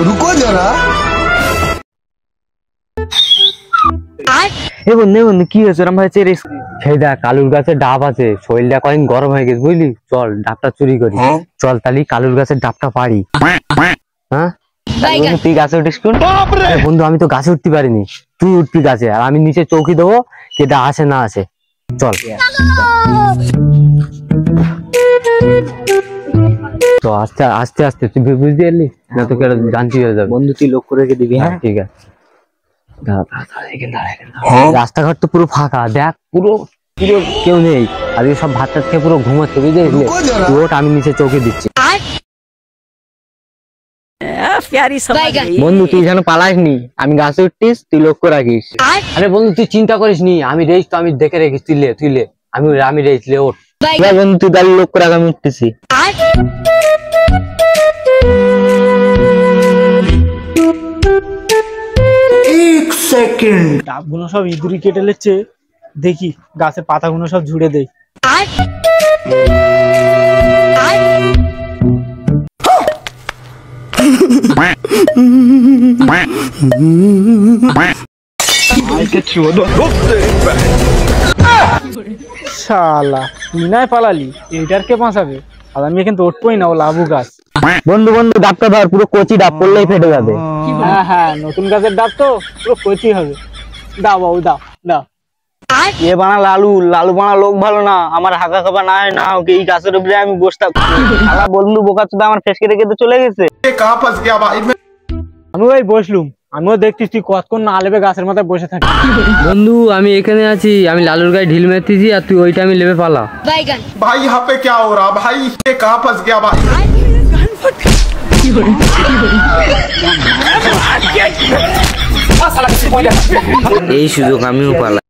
रुको जरा। বন্ধু বন্ধু কি হয়েছে ওরম ভাই চেরে সেই দেখ কালুর গাছের ডাব আছে, শরীরটা কয়েক গরম হয়ে গেছে বুঝলি, চল ডাবটা চুরি করি। চল তাহলে কালুর গাছের ডাবটা পারি। হ্যাঁ তুই গাছে উঠিস কোন? বন্ধু আমি তো গাছে উঠতে পারিনি, তুই উঠবি গাছে আর আমি নিচে চৌকি দেবো, কেটা আসে না আসে। চল তো আস্তে আস্তে আস্তে তুই বুঝতে পারলি না, তোকে জানতে হয়ে যাবে। বন্ধু তুই লক্ষ্য রেখে দিবি। হ্যাঁ ঠিক আছে। রাস্তাঘাট তো পুরো ফাঁকা, দেখ পুরো পুরো কেউ নেই, আজকে সব ভাত টাত খেয়ে পুরো ঘুমাচ্ছে বুঝলি। ওট আমি নিচে চৌকি দিচ্ছি। বন্ধু তুই যেন পালাস নি, আমি গাছে উঠতিস তুই লক্ষ্য রাখিস। আরে বন্ধু তুই চিন্তা করিস নি, আমি রেস তো আমি দেখে রেখিস, তুই লে আমি রেস লে ওঠ। বন্ধু তুই তাহলে লক্ষ্য রাখ, আমি উঠতেছি। ডাবগুলো সব ইঁদুরি কেটে লেচ্ছে, দেখি গাছের পাতাগুলো সব ঝুড়ে দেই। শালা তুই নাই পালালি, এইটার কে বাঁচাবে? আর আমি কিন্তু উঠবই না, ও লাবু গাছ। বন্ধু বন্ধু ডাবটা ধর, পুরো কচি ডাব, পড়লেই ফেটে যাবে। হ্যাঁ হ্যাঁ নতুন গাছের ডাব তো পুরো কচি হবে। দাও বাবু দাও দাও। এ বানা লালু বানা লোক ভালো না, আমার হাঁকা খাবা না হয় না ওকে এই গাছের উপরে আমি বসে থাকবো। শালা বন্ধু বোকা চোদা আমার ফেসকে রেখে চলে গেছে। আমি ওই বসলুম, আমিও দেখতিস তুই কতক্ষণ না লেবে গাছের মাথায় বসে থাকিস। বন্ধু আমি এখানে আছি, আমি লালুর গায়ে ঢিল মেরতেছি আর তুই ওইটা আমি লেবে পালা। भाई यहाँ पे क्या हो रहा भाई, ये कहाँ फंस गया भाई। এই সুযোগ আমিও পালা।